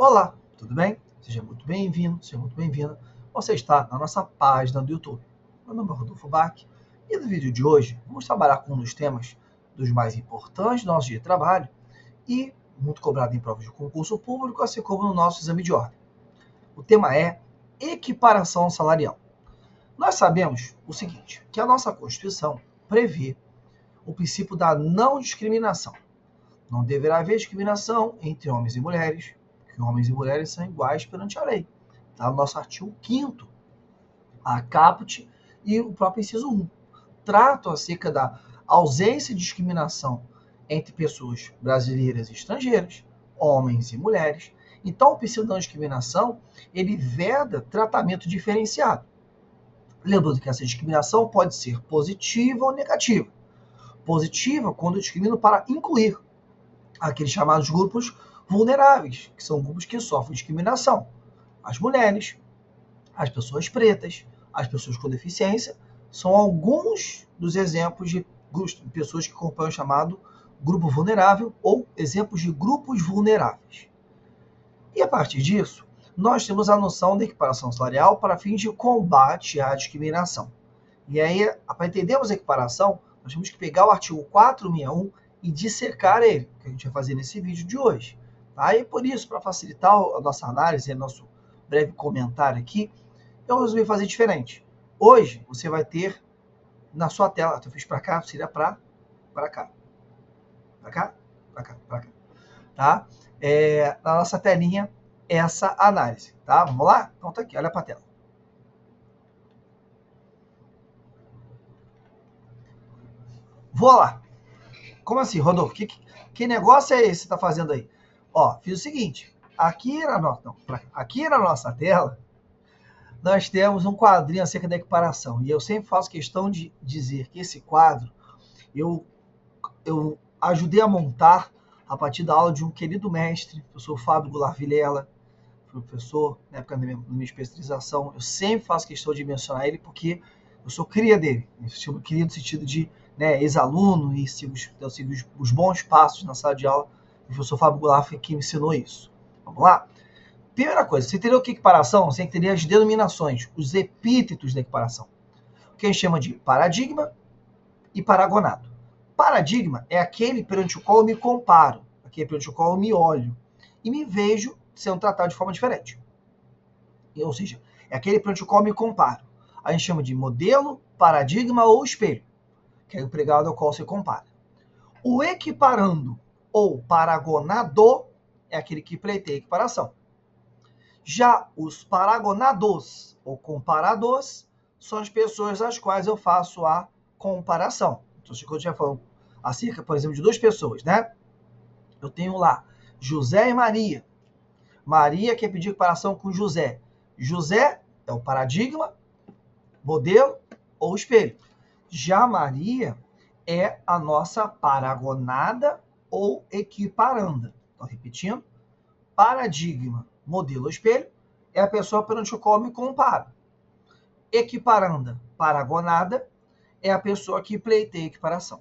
Olá, tudo bem? Seja muito bem-vindo, seja muito bem-vinda. Você está na nossa página do YouTube. Meu nome é Rodolfo Bach e no vídeo de hoje vamos trabalhar com um dos temas dos mais importantes do nosso dia de trabalho e muito cobrado em provas de concurso público, assim como no nosso exame de ordem. O tema é equiparação salarial. Nós sabemos o seguinte, que a nossa Constituição prevê o princípio da não discriminação. Não deverá haver discriminação entre homens e mulheres, porque homens e mulheres são iguais perante a lei. Está no nosso artigo 5º, a caput e o próprio inciso 1. Tratam acerca da ausência de discriminação entre pessoas brasileiras e estrangeiras, homens e mulheres. Então, o princípio da não discriminação, ele veda tratamento diferenciado. Lembrando que essa discriminação pode ser positiva ou negativa. Positiva quando discrimina para incluir aqueles chamados grupos vulneráveis, que são grupos que sofrem discriminação. As mulheres, as pessoas pretas, as pessoas com deficiência, são alguns dos exemplos de pessoas que compõem o chamado grupo vulnerável ou exemplos de grupos vulneráveis. E a partir disso, nós temos a noção da equiparação salarial para fins de combate à discriminação. E aí, para entendermos a equiparação, nós temos que pegar o artigo 461 e dissecar ele, que a gente vai fazer nesse vídeo de hoje. Tá? E por isso, para facilitar a nossa análise, nosso breve comentário aqui, eu resolvi fazer diferente. Hoje, você vai ter na sua tela, eu fiz para cá, seria para cá. Para cá, para cá, para cá. Tá? Na nossa telinha, essa análise. Tá? Vamos lá? Então tá aqui, olha para a tela. Vou lá. Como assim, Rodolfo? Que negócio é esse que você está fazendo aí? Ó, fiz o seguinte. Aqui na nossa tela, nós temos um quadrinho acerca da equiparação. E eu sempre faço questão de dizer que esse quadro eu ajudei a montar a partir da aula de um querido mestre, professor Fábio Goulart Vilela, professor na época da minha especialização. Eu sempre faço questão de mencionar ele porque eu sou cria dele. Eu cria no sentido de ex-aluno e sigo os bons passos na sala de aula. O professor Fábio Goulart foi quem me ensinou isso. Vamos lá? Primeira coisa, você entendeu o que é equiparação? Você entenderia as denominações, os epítetos da equiparação. O que a gente chama de paradigma e paragonado. Paradigma é aquele perante o qual eu me comparo, aquele perante o qual eu me olho e me vejo sendo tratado de forma diferente. Ou seja, é aquele perante o qual eu me comparo. A gente chama de modelo, paradigma ou espelho, que é o empregado ao qual se compara. O equiparando ou paragonado é aquele que pleiteia equiparação. Já os paragonados ou comparados são as pessoas às quais eu faço a comparação. Então, se eu estiver falando acerca, por exemplo, de duas pessoas, né? Eu tenho lá José e Maria. Maria quer pedir equiparação com José. José é o paradigma, modelo ou espelho. Já Maria é a nossa paragonada ou equiparanda. Então, repetindo, paradigma, modelo ou espelho é a pessoa perante o qual eu me comparo. Equiparanda, paragonada, é a pessoa que pleiteia equiparação.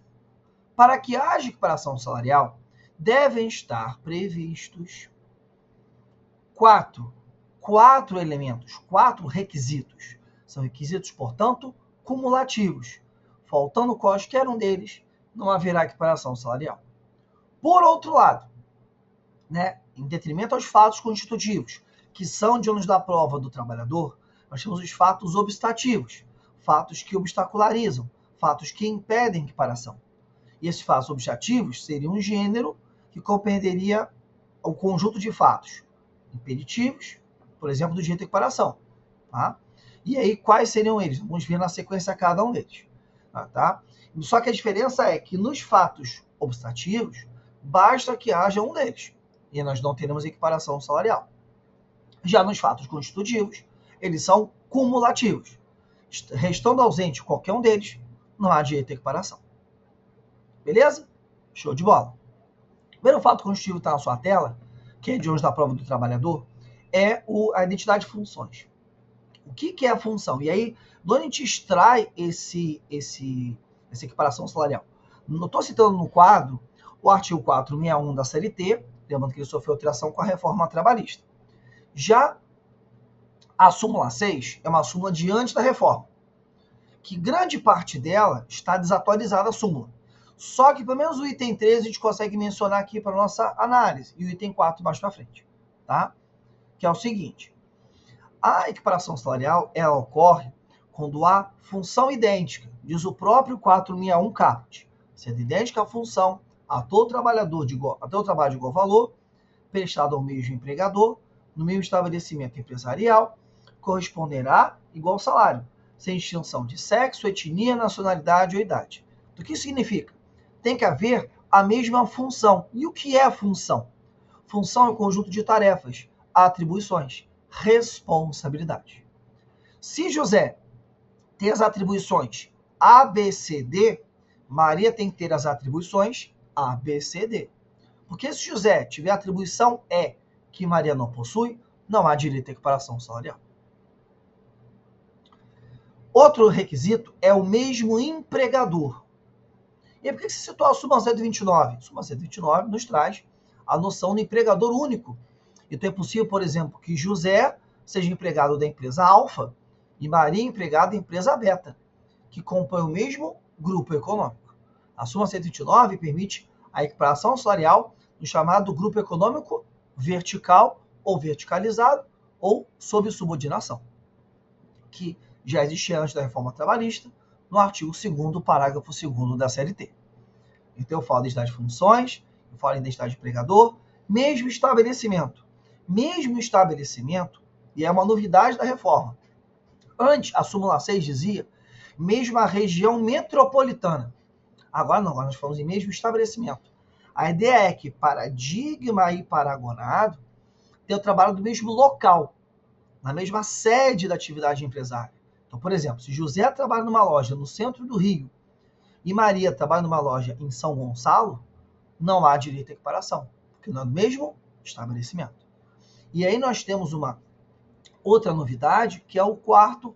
Para que haja equiparação salarial, devem estar previstos quatro elementos, 4 requisitos. São requisitos, portanto, cumulativos. Faltando qualquer um deles, não haverá equiparação salarial. Por outro lado, em detrimento aos fatos constitutivos, que são de ônus da prova do trabalhador, nós temos os fatos obstativos, fatos que obstacularizam, fatos que impedem equiparação. E esses fatos obstativos seriam um gênero que compreenderia o conjunto de fatos impeditivos, por exemplo, do direito à equiparação. Tá? E aí, quais seriam eles? Vamos ver na sequência cada um deles. Tá? Só que a diferença é que nos fatos obstativos, basta que haja um deles, e nós não teremos equiparação salarial. Já nos fatos constitutivos, eles são cumulativos. Restando ausente qualquer um deles, não há direito à equiparação. Beleza? Show de bola. O primeiro fato constitutivo que está na sua tela, que é de ônus da prova do trabalhador, é a identidade de funções. O que é a função? E aí, de onde a gente extrai essa equiparação salarial? Eu estou citando no quadro o artigo 461 da CLT, lembrando que ele sofreu alteração com a reforma trabalhista. Já a súmula 6 é uma súmula de antes da reforma, que grande parte dela está desatualizada a súmula. Só que pelo menos o item 13 a gente consegue mencionar aqui para nossa análise, e o item 4 mais para frente, tá? Que é o seguinte: a equiparação salarial, ela ocorre quando há função idêntica, diz o próprio 461 caput, sendo idêntica a função a todo trabalho de igual valor, prestado ao mesmo empregador, no mesmo estabelecimento empresarial, corresponderá igual salário, sem distinção de sexo, etnia, nacionalidade ou idade. O que isso significa? Tem que haver a mesma função. E o que é a função? Função é um conjunto de tarefas, atribuições, responsabilidade. Se José tem as atribuições A, B, C, D, Maria tem que ter as atribuições A, B, C, D. Porque se José tiver a atribuição E, que Maria não possui, não há direito à equiparação salarial. Outro requisito é o mesmo empregador. E por que se citou a súmula 129? A súmula 129 nos traz a noção do empregador único. Então é possível, por exemplo, que José seja empregado da empresa alfa e Maria empregada da empresa beta, que compõem o mesmo grupo econômico. A súmula 129 permite a equiparação salarial no chamado grupo econômico vertical ou verticalizado ou sob subordinação, que já existia antes da reforma trabalhista, no artigo 2º, parágrafo 2º da CLT. Então eu falo de identidade de funções, eu falo de identidade de empregador, mesmo estabelecimento. Mesmo estabelecimento, e é uma novidade da reforma. Antes, a súmula 6 dizia mesmo a região metropolitana. Agora não, agora nós falamos em mesmo estabelecimento. A ideia é que paradigma e paragonado tem o trabalho do mesmo local, na mesma sede da atividade empresária. Então, por exemplo, se José trabalha numa loja no centro do Rio e Maria trabalha numa loja em São Gonçalo, não há direito à equiparação, porque não é do mesmo estabelecimento. E aí nós temos uma outra novidade, que é o quarto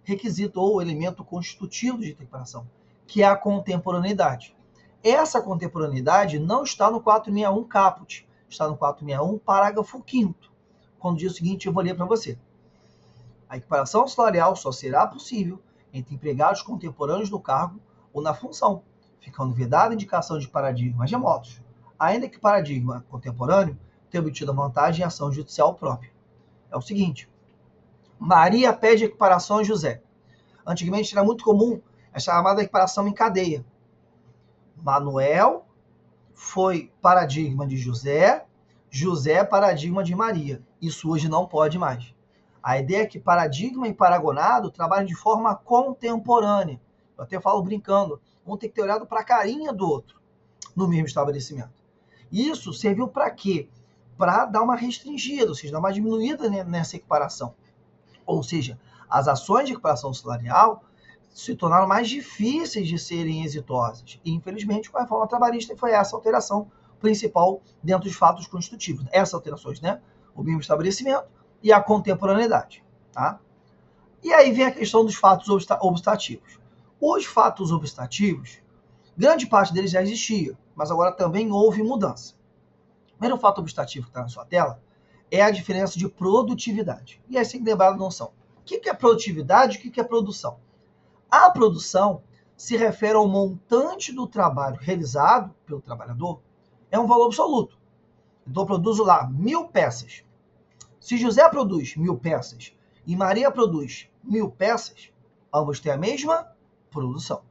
requisito ou elemento constitutivo de equiparação, que é a contemporaneidade. Essa contemporaneidade não está no 461 caput, está no 461 parágrafo 5º, quando diz o seguinte, eu vou ler para você. A equiparação salarial só será possível entre empregados contemporâneos no cargo ou na função, ficando vedada a indicação de paradigmas remotos, ainda que o paradigma contemporâneo tenha obtido a vantagem em ação judicial própria. É o seguinte: Maria pede equiparação a José. Antigamente era muito comum a chamada equiparação em cadeia. Manuel foi paradigma de José, José paradigma de Maria. Isso hoje não pode mais. A ideia é que paradigma e paragonado trabalham de forma contemporânea. Eu até falo brincando, um tem que ter olhado para a carinha do outro no mesmo estabelecimento. Isso serviu para quê? Para dar uma restringida, ou seja, dar uma diminuída nessa equiparação. Ou seja, as ações de equiparação salarial se tornaram mais difíceis de serem exitosas. E, infelizmente, com a reforma trabalhista foi essa alteração principal dentro dos fatos constitutivos. Essas alterações, né? O mesmo estabelecimento e a contemporaneidade, tá? E aí vem a questão dos fatos obstativos. Os fatos obstativos, grande parte deles já existia, mas agora também houve mudança. O primeiro fato obstativo que está na sua tela é a diferença de produtividade. E aí você tem que lembrar da noção. O que é produtividade e o que é produção? A produção se refere ao montante do trabalho realizado pelo trabalhador, é um valor absoluto. Então eu produzo lá 1.000 peças. Se José produz 1.000 peças e Maria produz 1.000 peças, ambos têm a mesma produção.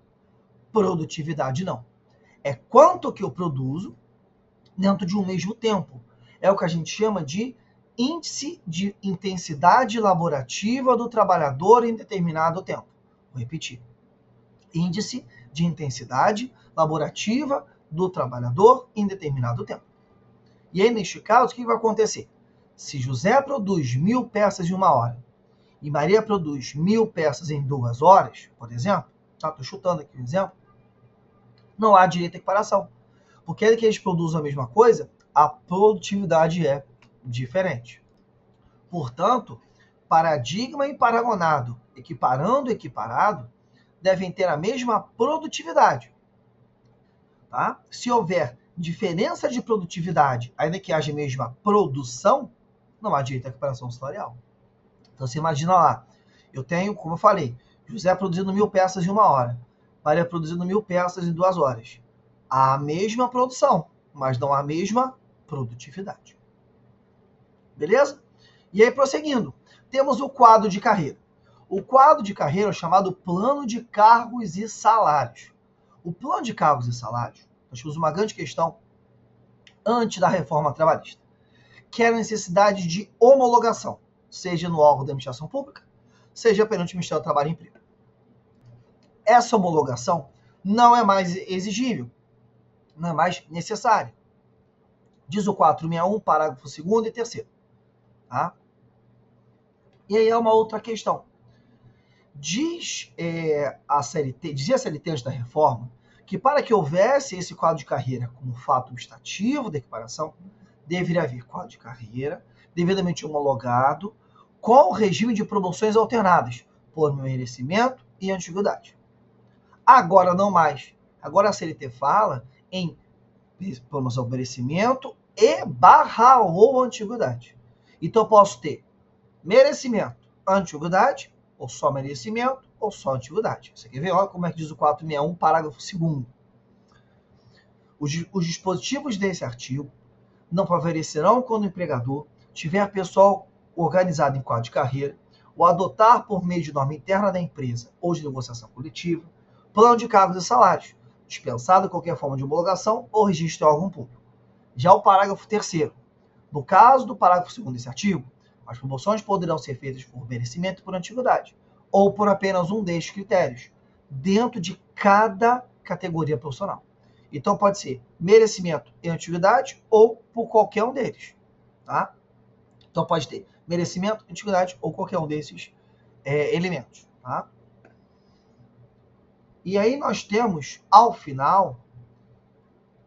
Produtividade não. É quanto que eu produzo dentro de um mesmo tempo. É o que a gente chama de índice de intensidade laborativa do trabalhador em determinado tempo. Vou repetir. Índice de intensidade laborativa do trabalhador em determinado tempo. E aí, neste caso, o que vai acontecer? Se José produz 1.000 peças em 1 hora e Maria produz 1.000 peças em 2 horas, por exemplo, estou chutando aqui um exemplo, não há direito à equiparação. Porque é que eles produzem a mesma coisa, a produtividade é diferente. Portanto, paradigma e paragonado, equiparando e equiparado, devem ter a mesma produtividade. Tá? Se houver diferença de produtividade, ainda que haja a mesma produção, não há direito à recuperação salarial. Então você imagina lá, eu tenho, como eu falei, José produzindo 1.000 peças em 1 hora, Maria produzindo 1.000 peças em 2 horas. Há a mesma produção, mas não há a mesma produtividade. Beleza? E aí, prosseguindo, temos o quadro de carreira. O quadro de carreira é chamado plano de cargos e salários. O plano de cargos e salários, nós tivemos uma grande questão antes da reforma trabalhista, que era a necessidade de homologação, seja no órgão da administração pública, seja perante o Ministério do Trabalho e Emprego. Essa homologação não é mais exigível, não é mais necessária. Diz o 461, parágrafo 2º e 3º. Tá? E aí é uma outra questão. Dizia a CLT antes da reforma que para que houvesse esse quadro de carreira como fato obstativo da equiparação, deveria haver quadro de carreira devidamente homologado com o regime de promoções alternadas por merecimento e antiguidade. Agora não mais. Agora a CLT fala em promoção por merecimento e / ou antiguidade. Então eu posso ter merecimento, antiguidade, ou só merecimento, ou só antiguidade. Você quer ver? Olha como é que diz o 461, parágrafo 2º. Os dispositivos desse artigo não favorecerão quando o empregador tiver pessoal organizado em quadro de carreira ou adotar por meio de norma interna da empresa ou de negociação coletiva, plano de cargos e salários, dispensado qualquer forma de homologação ou registro em órgão público. Já o parágrafo 3º. No caso do parágrafo 2º desse artigo, as promoções poderão ser feitas por merecimento e por antiguidade, ou por apenas um destes critérios, dentro de cada categoria profissional. Então pode ser merecimento e antiguidade, ou por qualquer um deles. Tá? Então pode ter merecimento, antiguidade, ou qualquer um desses elementos. Tá? E aí nós temos, ao final,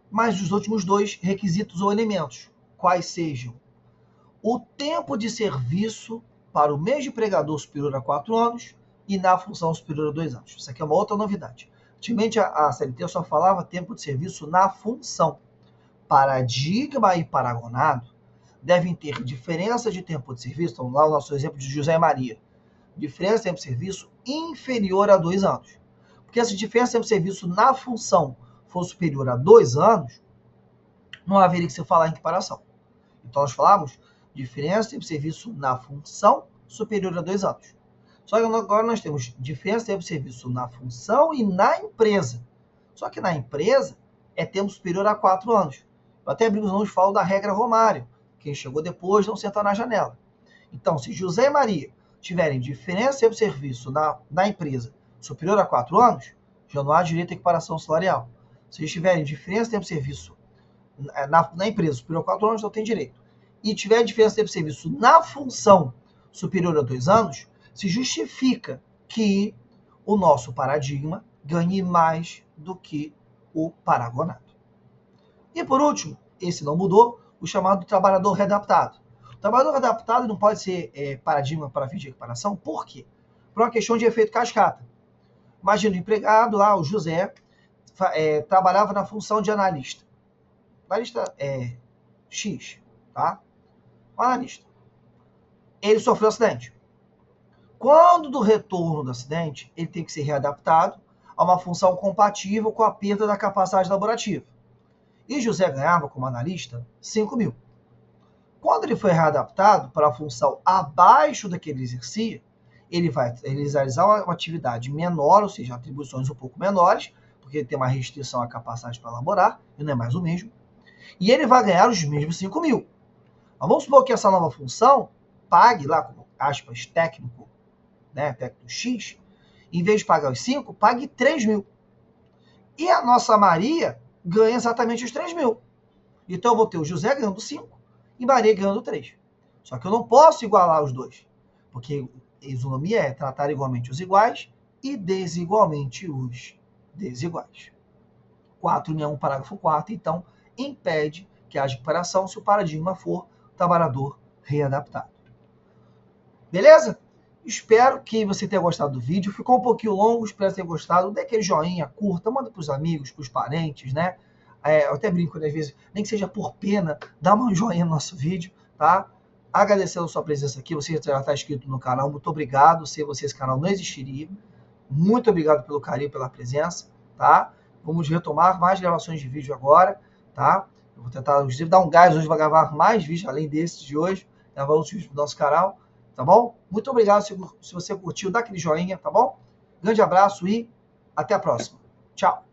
mais os últimos 2 requisitos ou elementos, quais sejam o tempo de serviço para o mesmo empregador superior a 4 anos e na função superior a 2 anos. Isso aqui é uma outra novidade. Antigamente a CLT só falava tempo de serviço na função. Paradigma e paragonado devem ter diferença de tempo de serviço, então lá o nosso exemplo de José Maria, diferença de tempo de serviço inferior a 2 anos. Porque se a diferença de tempo de serviço na função for superior a 2 anos, não haveria que se falar em equiparação. Então nós falamos diferença de tempo de serviço na função superior a 2 anos. Só que agora nós temos diferença de tempo de serviço na função e na empresa. Só que na empresa é tempo superior a 4 anos. Eu até brinco, não falo da regra Romário. Quem chegou depois não senta na janela. Então, se José e Maria tiverem diferença de tempo de serviço na empresa superior a 4 anos, já não há direito à equiparação salarial. Se eles tiverem diferença de tempo de serviço na empresa superior a 4 anos, não tem direito. E tiver diferença de tempo de serviço na função superior a 2 anos, se justifica que o nosso paradigma ganhe mais do que o paragonado. E por último, esse não mudou, o chamado trabalhador readaptado. O trabalhador readaptado não pode ser paradigma para fins de equiparação, por quê? Por uma questão de efeito cascata. Imagina o empregado lá, o José, trabalhava na função de analista. Analista X, tá? Um analista. Ele sofreu um acidente. Quando do retorno do acidente, ele tem que ser readaptado a uma função compatível com a perda da capacidade laborativa. E José ganhava, como analista, 5.000. Quando ele foi readaptado para a função abaixo da que ele exercia, ele vai realizar uma atividade menor, ou seja, atribuições um pouco menores, porque ele tem uma restrição à capacidade para elaborar, e não é mais o mesmo. E ele vai ganhar os mesmos 5.000. Mas vamos supor que essa nova função pague lá, como aspas, técnico, né, técnico X, em vez de pagar os 5, pague 3.000. E a nossa Maria ganha exatamente os 3.000. Então eu vou ter o José ganhando 5 e Maria ganhando 3. Só que eu não posso igualar os dois, porque isonomia é tratar igualmente os iguais e desigualmente os desiguais. 461, parágrafo 4º, então, impede que haja equiparação se o paradigma for trabalhador readaptado. Beleza? Espero que você tenha gostado do vídeo. Ficou um pouquinho longo, espero ter gostado. Dê aquele joinha, curta, manda para os amigos, para os parentes, né? Eu até brinco, né, às vezes, nem que seja por pena, dá uma joinha no nosso vídeo, tá? agradecendo a sua presença aqui. Você já está inscrito no canal, muito obrigado. Sem você esse canal não existiria. Muito obrigado pelo carinho, pela presença, tá? Vamos retomar mais gravações de vídeo agora, tá? Eu vou tentar, inclusive, dar um gás hoje, vou gravar mais vídeos além desses de hoje, gravar outros vídeos pro nosso canal, tá bom? Muito obrigado se você curtiu, dá aquele joinha, tá bom? Grande abraço e até a próxima. Tchau!